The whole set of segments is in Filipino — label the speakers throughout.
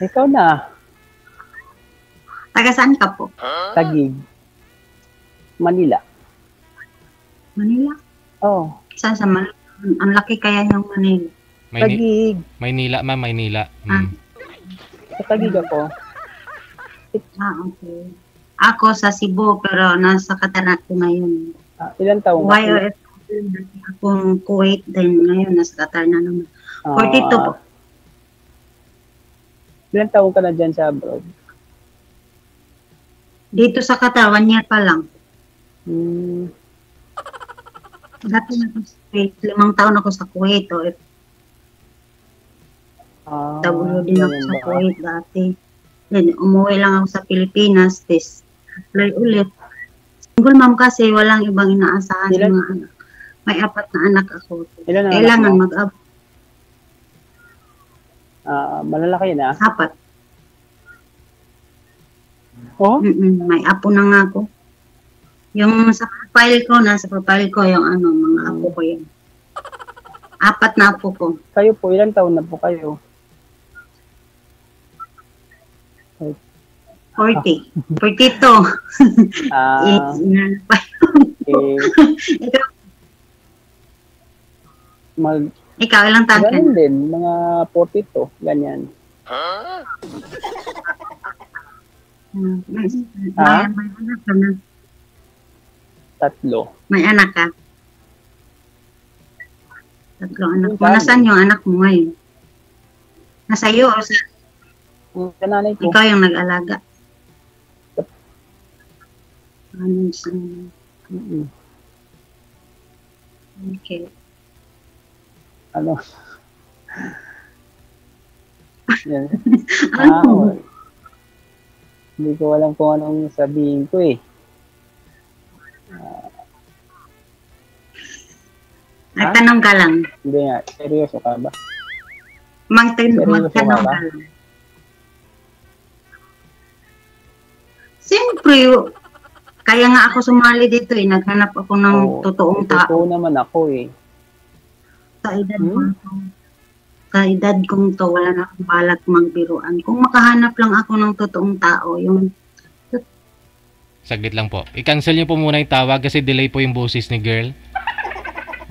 Speaker 1: Ikaw na.
Speaker 2: Taga saan ka po?
Speaker 1: Taguig. Manila.
Speaker 2: Manila?
Speaker 1: Oh,
Speaker 2: Saan sa Manila? Ang laki kaya yung Manila.
Speaker 1: Taguig.
Speaker 3: Maynila, ma'am, Maynila.
Speaker 1: Sa Taguig ako.
Speaker 2: Okay. Ako sa Cebu, pero nasa Qatar ako ngayon.
Speaker 1: Ilan taong
Speaker 2: Why akong Kuwait din ngayon, nasa Qatar na naman. 42 po.
Speaker 1: Ilan taong ka na dyan sa abroad?
Speaker 2: Dito sa Qatar, 1 year pa lang. Dati ako sa Kuwait, 5 taon ako sa Kuwait. Tagulo din ako sa Kuwait dati. Then, umuwi lang ako sa Pilipinas, apply ulit. Single mom kasi, walang ibang inaasahan sa mga anak. May 4 na anak ako. Kailangan mag-abot.
Speaker 1: Malalaki na?
Speaker 2: 4.
Speaker 1: Oh?
Speaker 2: May apo na nga ako. Yung sa profile ko, yung mga apo ko yun. 4 na apo ko.
Speaker 1: Kayo po, ilang taon na po kayo?
Speaker 2: 40. 42. Ikaw, ilang taon ka?
Speaker 1: Ganun din, mga 42, ganyan.
Speaker 2: May anak ka na.
Speaker 1: 3.
Speaker 2: May anak ka? 3 anak mo. Nasaan yung anak mo ngayon? Nasa iyo o sa...
Speaker 1: Sa nanay ko.
Speaker 2: Ikaw yung nag-alaga? Okay.
Speaker 1: Ano? Yan. Hindi ko alam kung anong sabihin ko eh.
Speaker 2: Nagtanong ka lang.
Speaker 1: Hindi nga, seryoso ka ba?
Speaker 2: Magtanong ka lang. Siyempre, kaya nga ako sumali dito eh. Naghanap ako ng totoong tao.
Speaker 1: Totoo naman ako eh.
Speaker 2: Sa edad ko to. Sa edad kong to, wala na akong balak magbiruan. Kung makahanap lang ako ng totoong tao, yung...
Speaker 3: Saglit lang po. I-cancel niyo po muna yung tawag kasi delay po yung boses ni girl.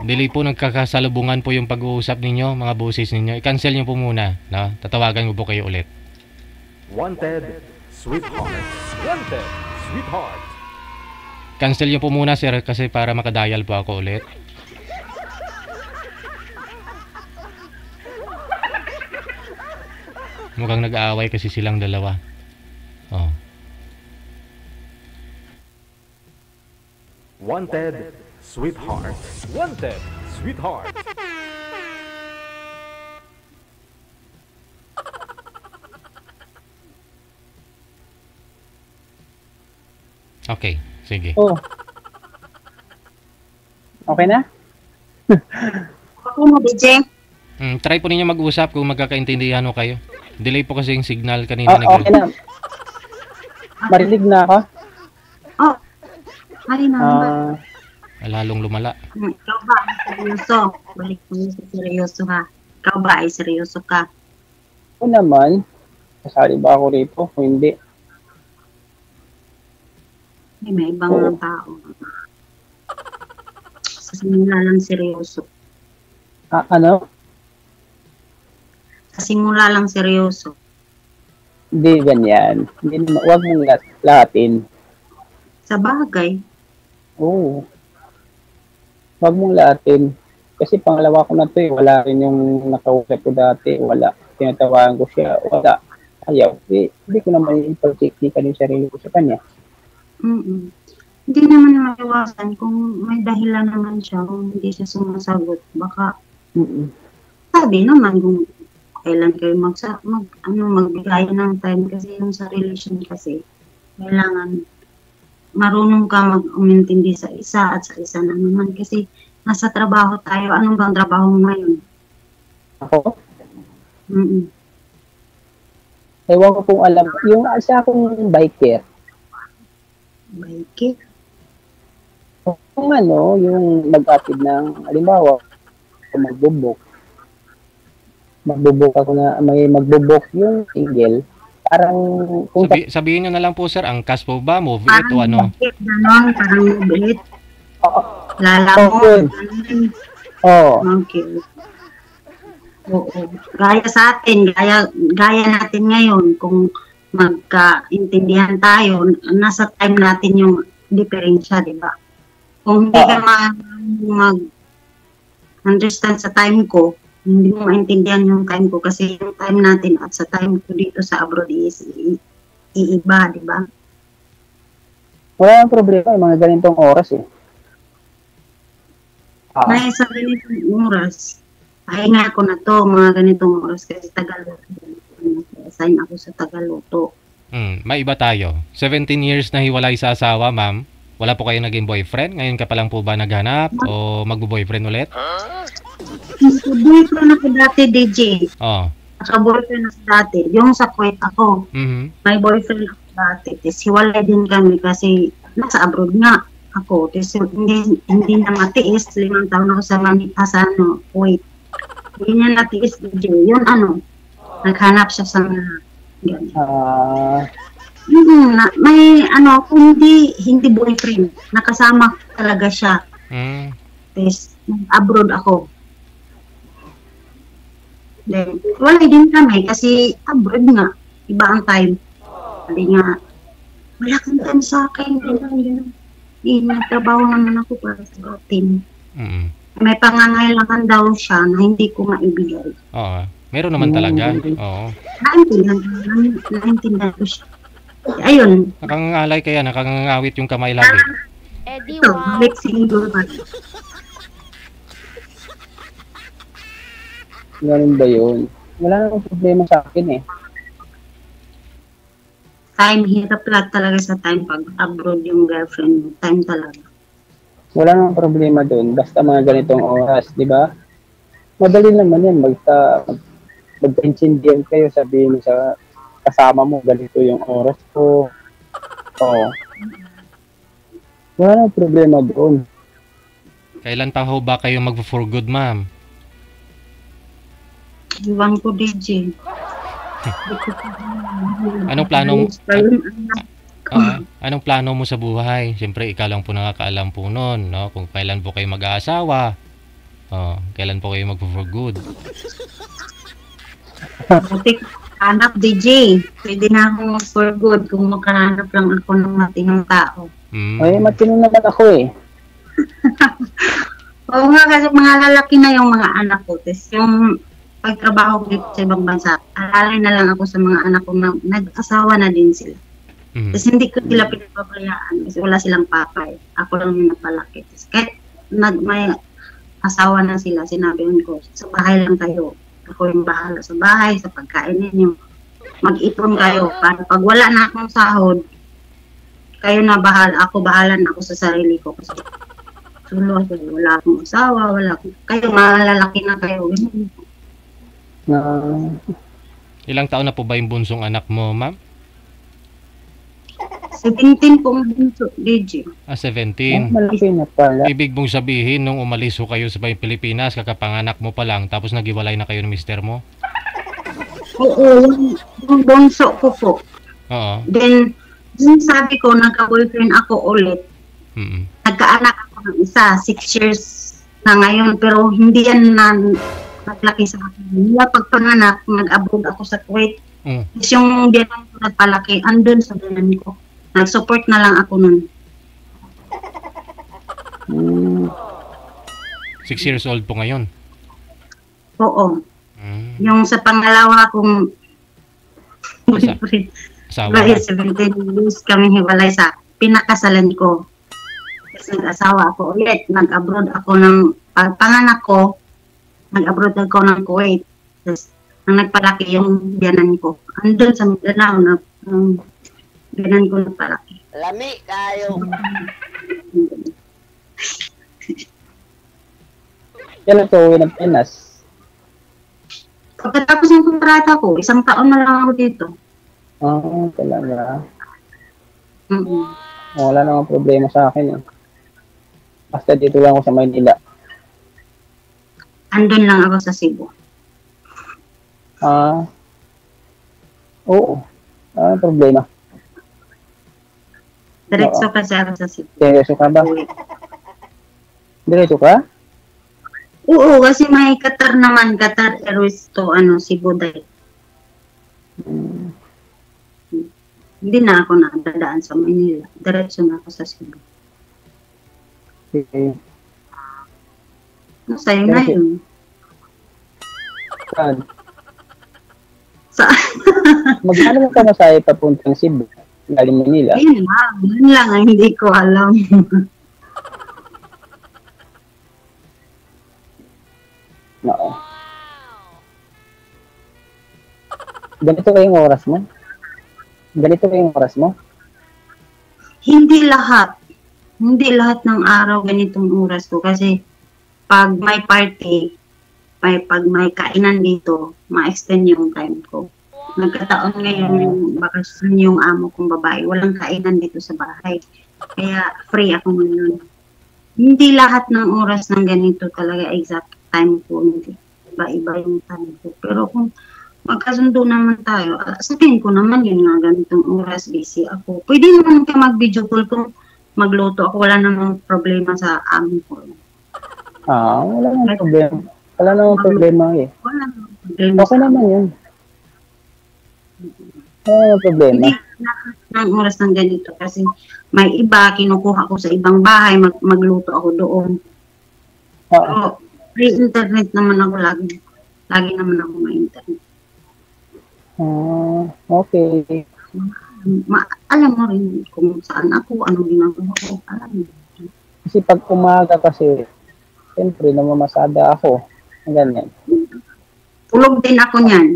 Speaker 3: Delay po, nagkakasalubungan po yung pag-uusap ninyo, mga boses ninyo. I-cancel niyo po muna. No? Tatawagan ko po kayo ulit.
Speaker 4: Wanted, sweetheart. Wanted, sweetheart.
Speaker 3: Cancel niyo po muna sir kasi para makadial po ako ulit. Mukhang nag-aaway kasi silang dalawa. Oh.
Speaker 4: Wanted, sweetheart. Wanted, sweetheart.
Speaker 3: Okay, sige.
Speaker 1: Oh. Okay na?
Speaker 2: Okay mo, DJ?
Speaker 3: Try po ninyo mag-usap kung magkakaintindihan mo kayo. Delay po kasi yung signal kanina.
Speaker 1: Okay na. Marinig na ako?
Speaker 2: Oh, hari na.
Speaker 3: Lalong lumala.
Speaker 2: Ikaw ba ay seryoso? Balik mo sa seryoso ha. Ikaw ba ay seryoso ka?
Speaker 1: Oo naman. Kasali ba ako rito? O hindi?
Speaker 2: May ibang mga tao. Sa simula lang seryoso.
Speaker 1: Ano?
Speaker 2: Sa simula lang seryoso.
Speaker 1: Hindi ganyan. Huwag mong lahatin.
Speaker 2: Sa bagay.
Speaker 1: Oo. Huwag mong lahatin. Kasi pangalawa ko na to eh. Wala rin yung nakausap ko dati. Wala. Tinatawagan ko siya. Wala. Ayaw. Hindi ko naman ipag-tiktikan yung sarili ko sa kanya.
Speaker 2: Hindi naman maiwasan kung may dahilan naman siya kung hindi siya sumasagot. Baka sabi naman kung kailan kayo magbigay ng time kasi yung sa relation kasi kailangan marunong ka mag-umintindi sa isa at sa isa na naman kasi nasa trabaho tayo. Anong bang trabaho mo ngayon?
Speaker 1: Ako?
Speaker 5: Ewan ko kung alam. Yung isa akong biker.
Speaker 2: Biker?
Speaker 5: Kung ano, yung nag-atid ng, halimbawa, magbubok.
Speaker 1: magbubuk ako na, may magbubuk yung single. Parang, kung
Speaker 3: Sabihin nyo na lang po sir, angkas po ba? Move it o ano?
Speaker 2: Ganon, parang mabait.
Speaker 1: Oo.
Speaker 2: Lalamon.
Speaker 1: Oo.
Speaker 2: Okay. Oo. Gaya sa atin, gaya natin ngayon, kung magkaintindihan tayo, nasa time natin yung diferensya, di ba? Kung hindi ka mag-understand sa time ko, hindi mo maintindihan yung time ko kasi yung time natin at sa time ko dito sa abroad is iiba, di ba?
Speaker 1: Wala nang problema, yung mga ganitong oras eh.
Speaker 2: May sa ganitong oras, pahinga ko na to, mga ganitong oras kasi Tagaluto. Assign ako sa Tagaluto.
Speaker 3: Maiba tayo. 17 years na hiwalay sa asawa, ma'am. Wala po kayo naging boyfriend? Ngayon ka pa lang po ba naghanap o magbo-boyfriend ulit?
Speaker 2: Boyfriend ako dati, DJ.
Speaker 3: Oh.
Speaker 2: Naka-boyfriend ako dati. Yung sa Kuwait ako. May boyfriend ako dati. Tapos hiwalay din kami kasi nasa abroad nga ako. Tapos hindi na matiis. 5 taon ako sa Kuwait. Hindi niya natiis, DJ. Yun naghanap siya sa mga may hindi boyfriend. Nakasama talaga siya. Tapos abroad ako. Then, wala din kami kasi abroad nga. Iba ang time. Sabi nga, wala kang time sa akin. Nagtrabaho naman ako para sa atin. May pangangailangan daw siya na hindi ko maibigay.
Speaker 3: Oo. Meron naman talaga. Oo.
Speaker 2: Naintindihan ko siya. Ayun.
Speaker 3: Nakangangalay kaya, nakangangawit yung kamay lagi.
Speaker 2: Ito, mixing ba?
Speaker 1: Ganun ba yun? Wala namang problema sa akin eh.
Speaker 2: Time, hirap lang talaga sa time pag abroad yung girlfriend mo. Time talaga.
Speaker 1: Wala namang problema doon. Basta mga ganitong oras, di ba? Madali naman yan. Magka-intindihan kayo, sabihin mo sa kasama mo, ganito yung oras ko. Oo. Wala namang problema doon.
Speaker 3: Kailan pa ho ba kayo mag-for good, ma'am?
Speaker 2: Iwan ko, DJ.
Speaker 3: Anong plano mo sa buhay? Siyempre, ikaw lang po nakakaalam po nun, no? Kung kailan po kayo mag-aasawa, kailan po kayo mag-for good.
Speaker 2: Anak, DJ. Pwede na akong for good kung makahanap lang ako ng matinong tao.
Speaker 1: Ay, matino naman ako eh.
Speaker 2: Oo nga, kasi mga lalaki na yung mga anak ko. Tapos yung pagtrabaho ko dito sa ibang bansa, alalay na lang ako sa mga anak ko na nag-asawa na din sila. Tapos hindi ko sila pinapabayaan kasi wala silang papay. Ako lang yung napalaki. Tapos kahit may asawa na sila, sinabi ko, sa bahay lang kayo. Ako yung bahala sa bahay, sa pagkain ninyo. Mag-ipon kayo. Para pag wala na akong sahod, kayo na bahala. Ako bahala na ako sa sarili ko. Kasi sulo ako, wala akong asawa, kayo malalaki na kayo.
Speaker 3: Ilang taon na po ba yung bunsong anak mo, ma'am?
Speaker 2: 17 pong bunso, DJ.
Speaker 3: 17.
Speaker 1: Malaki na pala.
Speaker 3: Ibig mong sabihin, nung umalis ho kayo sa Pilipinas, kakapanganak mo pa lang, tapos nagiwalay na kayo ng mister mo?
Speaker 2: Oo, yung bunso ko po.
Speaker 3: Oo.
Speaker 2: Then, sabi ko, nagka-boyfriend ako ulit. Nagkaanak ako ng isa, 6 years na ngayon, pero hindi yan naglaki sa akin. Mula pagpanganak, nag-abroad ako sa Kuwait. Tapos yung biyanan ko nagpalaki, andun sa biyanan ko. Nag-support na lang ako nun.
Speaker 3: 6 years old po ngayon?
Speaker 2: Oo. Yung sa pangalawa kong
Speaker 3: asawa.
Speaker 2: 17 years kami hiwalay sa pinakasalan ko. Tapos nag-asawa ako ulit. Nag-abroad ako ng panganak ko. Nag-abroad ako ng Kuwait. Tapos nang nagpalaki yung biyanan ko. Andun sa Mindanao na biyanan ko nagpalaki.
Speaker 6: Lami kayo.
Speaker 1: Kailan ka uwi ng Pinas?
Speaker 2: Pagkatapos ng kontrata ko, 1 taon na lang ako dito.
Speaker 1: Talaga. Wala namang problema sa akin eh. Basta dito lang ako sa Maynila.
Speaker 2: Andun lang ako sa Cebu.
Speaker 1: Ah, oo. Ano problema?
Speaker 2: Diretso kasi ako sa Cebu.
Speaker 1: Seryoso ka ba? Diretso ka?
Speaker 2: Oo, kasi may Qatar naman, Qatar Airways to, Cebu direct. Hindi na ako nadadaan sa Manila. Diretso na ako sa Cebu.
Speaker 1: Okay.
Speaker 2: Sa'yo na yun.
Speaker 1: Saan?
Speaker 2: Sa
Speaker 1: Magkano mo ka masahe papuntang Cebu? Galing Manila?
Speaker 2: Yun lang ang hindi ko alam.
Speaker 1: Oo. Ganito kayong oras mo? Ganito kayong oras mo?
Speaker 2: Hindi lahat. Hindi lahat ng araw ganitong oras ko kasi pag may party, pag may kainan dito, ma-extend yung time ko. Nagkataon ngayon yung bakasyon yung amo kong babae. Walang kainan dito sa bahay. Kaya free ako ngayon. Hindi lahat ng oras ng ganito talaga exact time ko. Hindi. Iba-iba yung time ko. Pero kung magkasundo naman tayo, sabihin ko naman yun nga ganitong oras, busy ako. Pwede naman ka mag-video call kung magluto ako. Wala namang problema sa amo ko.
Speaker 1: Wala namang problema. Wala namang problema eh.
Speaker 2: Wala namang problema.
Speaker 1: Okay naman yun. Wala namang problema.
Speaker 2: Hindi lahat ng oras ng ganito kasi may iba, kinukuha ko sa ibang bahay, magluto ako doon.
Speaker 1: Oo.
Speaker 2: So, free internet naman ako lagi. Lagi naman ako may internet.
Speaker 1: Okay.
Speaker 2: Alam mo rin kung saan ako, anong ginagawa ko. Alam mo.
Speaker 1: Kasi pag umaga kasi, siyempre, namamasada ako. Ganyan.
Speaker 2: Tulog din ako niyan.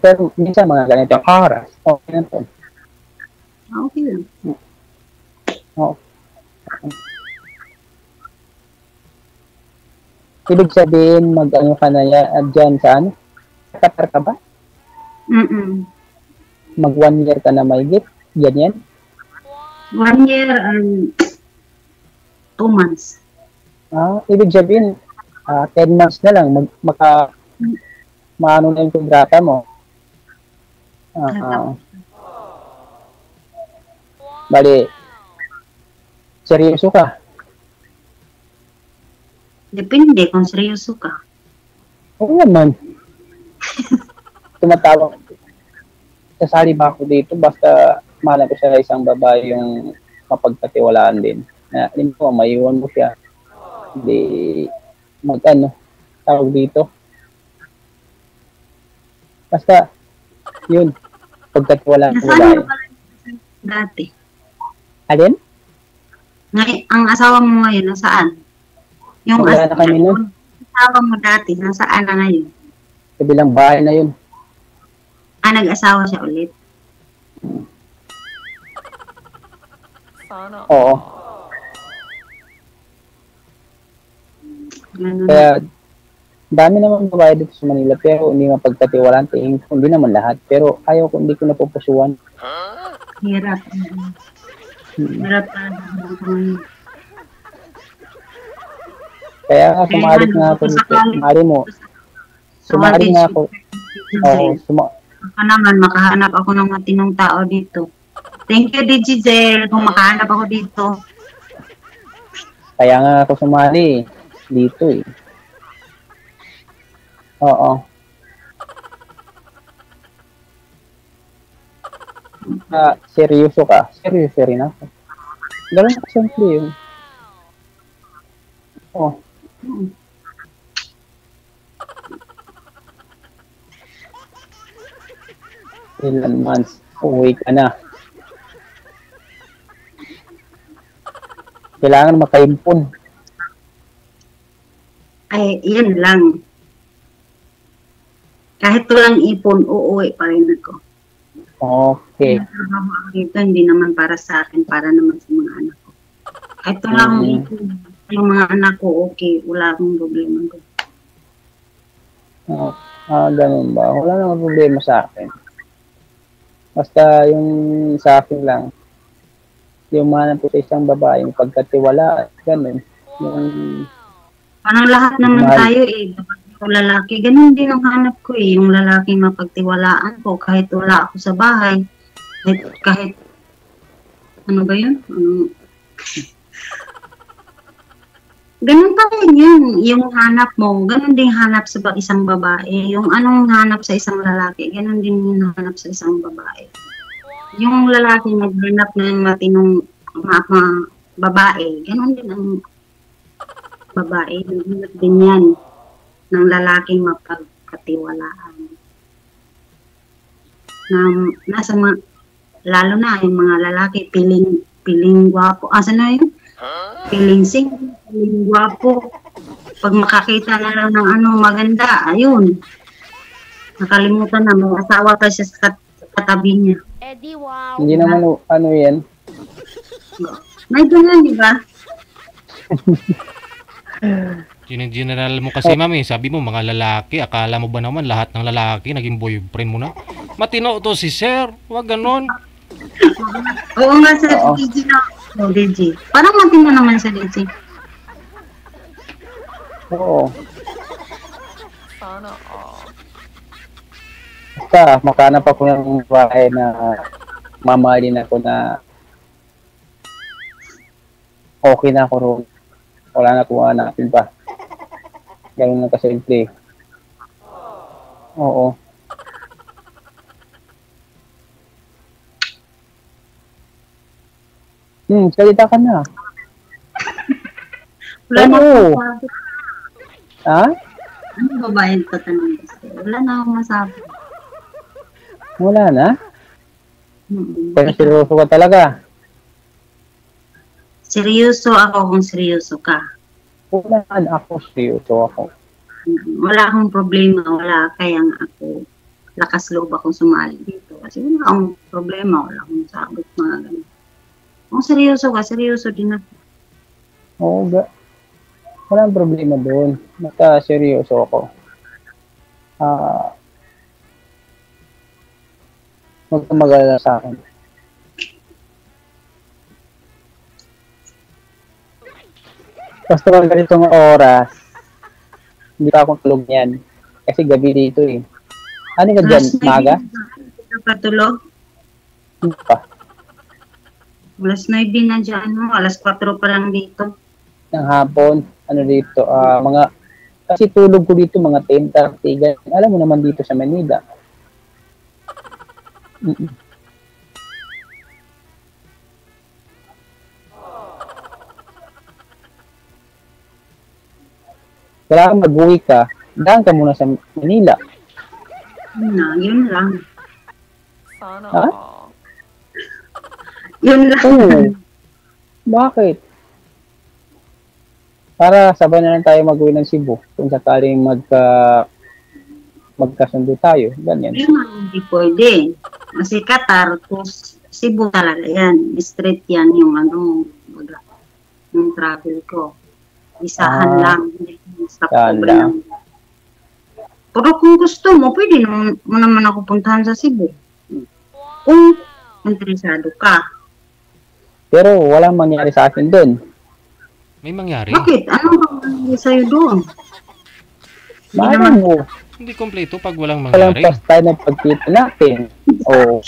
Speaker 1: Pero minsan mga ganitong oras. Okay na to.
Speaker 2: Okay lang.
Speaker 1: Oo. Ibig sabihin, mag-ano ka na yan, dyan sa ano? Qatar ka ba? Mag 1 year ka na may git? Ganyan?
Speaker 2: 1 year and 2 months.
Speaker 1: Ibig sabihin, 10 months na lang, maano na yung kontrata mo. Bali, seryoso ka?
Speaker 2: Depende kung seryoso ka.
Speaker 1: Oo naman. Tumatawag. Sasali ba ako dito basta malam ko siya isang babae yung mapagkatiwalaan din. Hindi mo, maiwan mo siya. Hindi, tawag dito. Basta, yun. Pagkatiwalaan ko babae.
Speaker 2: Dati.
Speaker 1: Alin?
Speaker 2: Ang asawa mo ngayon, nasaan? Yung
Speaker 1: Wala na kami nun.
Speaker 2: asawa mo dati, nasaan na ngayon?
Speaker 1: Sa bilang bahay na yun.
Speaker 2: Nag-asawa siya ulit.
Speaker 1: Oo.
Speaker 2: Ganun.
Speaker 1: Kaya, dami naman babae dito sa Manila, pero hindi mapagkatiwalaan. Hindi naman lahat, pero ayaw ko, hindi ko napupusuan.
Speaker 2: Hirap. Hirap na.
Speaker 1: Kaya sumali nga ako dito. Sumali nga ako. Oo,
Speaker 2: Baka naman, makahanap ako ng matinong tao dito. Thank you, Digizel, kung makahanap ako dito.
Speaker 1: Kaya nga ako sumali dito eh. Oo. Seryoso ka? Seryoso rin ako. Ganun ka simple yun. Oo. Ilan months, uwi ka na. Kailangan makaimpon.
Speaker 2: Ay, yun lang. Kahit walang ipon, uuwi pa rin ako.
Speaker 1: Okay.
Speaker 2: Trabaho ako dito, hindi naman para sa akin, para naman sa mga anak ko. Kahit walang ipon, yung mga anak ko, okay, wala akong problema ko.
Speaker 1: Ganun ba? Wala namang problema sa akin. Basta yung sa akin lang, yung manap ko sa isang babae, yung pagkatiwala, ganun. Yung
Speaker 2: Parang lahat naman
Speaker 1: mahal.
Speaker 2: tayo eh, o lalaki, ganun din ang hanap ko eh. Yung lalaki mapagtiwalaan ko kahit wala ako sa bahay. Kahit ano ba yun? Ganun pa rin yun. Yung hanap mo, ganun din hanap sa isang babae. Yung anong hanap sa isang lalaki, ganun din yung hanap sa isang babae. Yung lalaki naghanap ng matinong babae, ganun din ang babae. Naghanap din yan ng lalaking mapagkatiwalaan. Nasa lalo na yung mga lalaki, piling gwapo. Asa na yun? Piling gwapo. Pag makakita na lang ng maganda, ayun. Nakalimutan na, may asawa pa siya sa katabi niya.
Speaker 6: Eddie, wow.
Speaker 1: Hindi naman yan.
Speaker 2: May ganun, di ba?
Speaker 3: General mo kasi mami, sabi mo mga lalaki, akala mo ba naman lahat ng lalaki naging boyfriend mo na? Matino to si sir, wag ganon.
Speaker 2: Oo nga sa DJ na. Oh, DJ. Parang matino naman sa DJ.
Speaker 1: Oo.
Speaker 6: Sana
Speaker 1: Basta, makanap ako ng bahay na mamahalin ako na okay na ako roon. Wala na kung hanapin pa. Ganun lang kasimple. Oo. Salita ka na.
Speaker 2: Wala na
Speaker 1: Oo.
Speaker 2: akong
Speaker 1: Ha?
Speaker 2: ano babae ito tanong kasi? Wala na akong masabi.
Speaker 1: Wala na? Pero seryoso ka talaga.
Speaker 2: Seryoso ako kung seryoso ka.
Speaker 1: Wala ako, seryoso ako.
Speaker 2: Wala akong problema, wala kaya nga ako lakas loob akong sumali dito. Kasi wala akong problema, wala akong sabot mga ganun. Kung seryoso ka, seryoso din ako.
Speaker 1: Oo, walang problema doon. Basta seryoso ako. Huwag kang mag-alala sa akin. Basta pag ganitong oras, hindi pa akong tulog niyan. Kasi gabi dito eh. Ano ka dyan? Maga?
Speaker 2: Hindi ka tulog?
Speaker 1: Hindi pa.
Speaker 2: Alas 9 na dyan, alas 4 pa lang dito.
Speaker 1: Ng hapon, ano dito, kasi tulog ko dito mga 10:30. Alam mo naman dito sa Manila. Kaya kung mag-uwi ka, daan ka muna sa Manila.
Speaker 2: Yun lang.
Speaker 6: Sana
Speaker 1: Ha?
Speaker 2: Yun lang.
Speaker 1: Oo. Bakit? Para sabay na lang tayo mag-uwi ng Cebu. Kung sakaling magkasundo tayo. Ganyan.
Speaker 2: Yun lang, hindi pwede. Kasi Qatar, Cebu talaga yan. Straight yan yung yung travel ko. Isahan lang. Hindi sa
Speaker 1: Isahan
Speaker 2: pobre
Speaker 1: lang.
Speaker 2: lang. Pero kung gusto mo, pwede mo naman ako puntahan sa Cebu. Kung interesado ka.
Speaker 1: Pero walang mangyari sa akin doon.
Speaker 3: May mangyari.
Speaker 2: Bakit? Ano bang mangyari sa'yo doon?
Speaker 1: Paano mo?
Speaker 3: Hindi kompleto pag walang
Speaker 1: Walang
Speaker 3: mangyari.
Speaker 1: pastay na pagkita natin. Oo.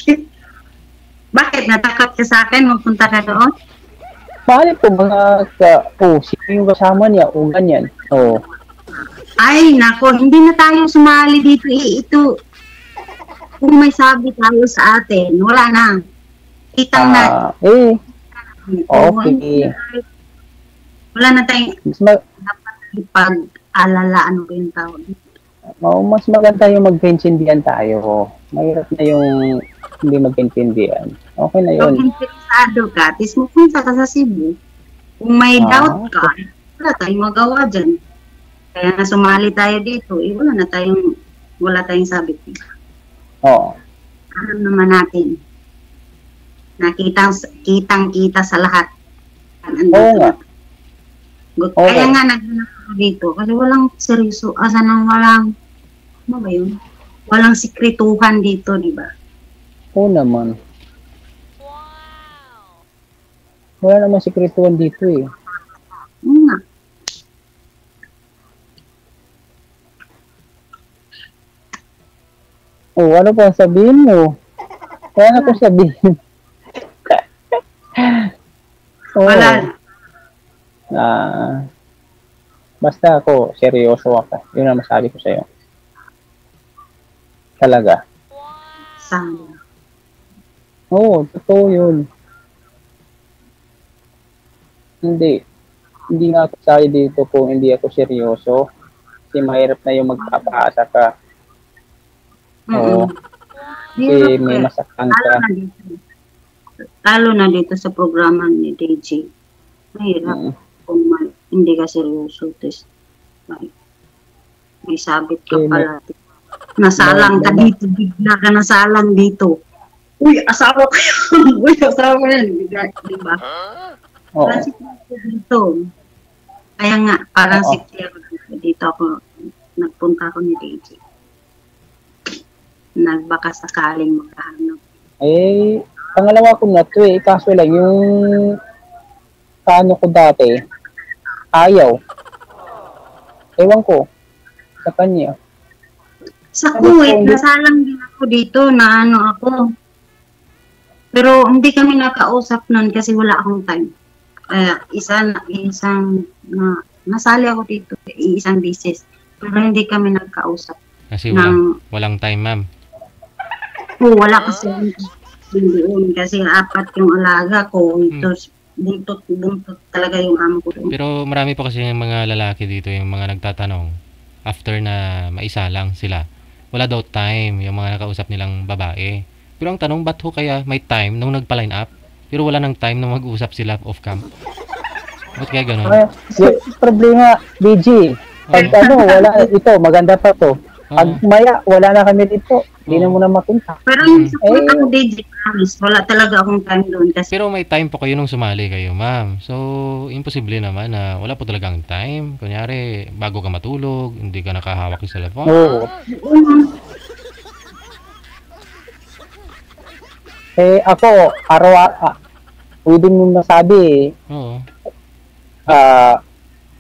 Speaker 2: Bakit? Natakot ka sa akin? Magpunta ka doon?
Speaker 1: Paano po sino yung kasama niya? O ganyan. Oo.
Speaker 2: Ay, nako, hindi na tayo sumali dito. Ito, kung may sabi tayo sa atin, wala na. Kitang na.
Speaker 1: Okay.
Speaker 2: Wala na tayong dapat pag-alala. Ano ba yung tawag?
Speaker 1: Mas maganda yung magkaintindihan tayo. Mahirap na yung hindi magkaintindihan. Okay na yun.
Speaker 2: Kung interesado ka, tis mo punta ka sa Cebu. Kung may doubt ka, wala tayong magawa dyan. Kaya na sumali tayo dito, wala tayong sabit.
Speaker 1: Oo.
Speaker 2: Alam naman natin na kitang-kita sa lahat.
Speaker 1: Oo nga.
Speaker 2: Kaya nga naghanap ako dito kasi walang seryoso. Walang, ano ba yun? Walang sikretuhan dito, di ba?
Speaker 1: Oo naman. Wala naman sikretuhan dito eh.
Speaker 2: Oo nga.
Speaker 1: Oh, ano pa sabihin mo? Ano ko sabihin? Oo.
Speaker 2: Wala.
Speaker 1: Basta ako, seryoso ako. Yun ang masabi ko sa'yo. Talaga.
Speaker 2: Sana.
Speaker 1: Oo, totoo yun. Hindi nga ako sabi dito kung hindi ako seryoso. Kasi mahirap na yung magpapaasa ka. Oo. Kasi may masaktan ka.
Speaker 2: Lalo na dito sa programa ni DJ. Mahirap kung hindi ka seryoso. Tapos may sabit ka pala. Nasalang ka dito. Bigla ka nasalang dito. Uy, asawa ko yun. Uy, asawa ko yun. Bigla, diba?
Speaker 1: Oo.
Speaker 2: Parang si dito. Kaya nga, parang si dito ako, nagpunta ako ni DJ. Nagbaka sakaling makahanap.
Speaker 1: Eh, pangalawa ko na to eh. Kaso lang, yung paano ko dati, ayaw. Ewan ko. Sa kanya.
Speaker 2: Sa Kuwait, nasalang din ako dito na ano ako. Pero hindi kami nakausap nun kasi wala akong time. Nasali ako dito, isang beses. Pero hindi kami nagkausap.
Speaker 3: Kasi walang time, ma'am.
Speaker 2: Wala kasi doon kasi 4 yung alaga ko. Buntot talaga yung amo ko doon.
Speaker 3: Pero marami pa kasi yung mga lalaki dito, yung mga nagtatanong after na maisa lang sila. Wala daw time yung mga nakausap nilang babae. Pero ang tanong, ba't ho kaya may time nung nagpa-line up? Pero wala nang time nung mag-usap sila off-cam? Ba't kaya ganun?
Speaker 1: Problema, BG. Pag wala, ito, maganda pa to. Pag maya, wala na kami dito. Hindi na muna mapunta.
Speaker 2: Pero yung support ako, DJ, promise, wala talaga akong time doon. Kasi
Speaker 3: Pero may time po kayo nung sumali kayo, ma'am. So, imposible naman na wala po talagang time. Kunyari, bago ka matulog, hindi ka nakahawak yung cellphone.
Speaker 1: Oo. Eh, ako, pwede mo masabi
Speaker 3: Oo.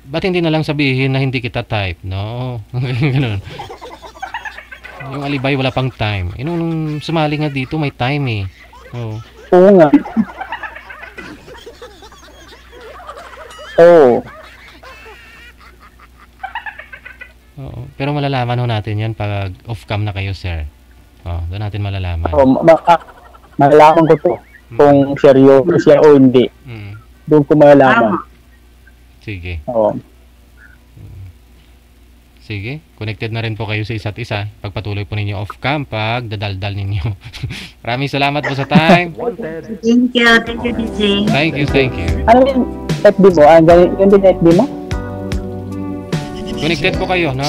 Speaker 3: Ba't hindi na lang sabihin na hindi kita type, no? Ganun. Yung alibay wala pang time. Nung sumali nga dito, may time eh. Oo.
Speaker 1: Oo nga. Oo.
Speaker 3: Oo. Pero malalaman ho natin yan pag off-cam na kayo, sir. Doon natin malalaman.
Speaker 1: Malalaman ko to. Kung seryoso siya o hindi. Doon ko malalaman.
Speaker 3: Sige.
Speaker 1: Oo.
Speaker 3: Sige. Connected na rin po kayo sa isa't isa. Pagpatuloy po ninyo off-cam pag dadaldal ninyo. Maraming salamat po sa time.
Speaker 2: thank you, DJ.
Speaker 3: Thank you.
Speaker 1: Ano yung FB mo? Yun din FB mo?
Speaker 3: Connected po kayo, no?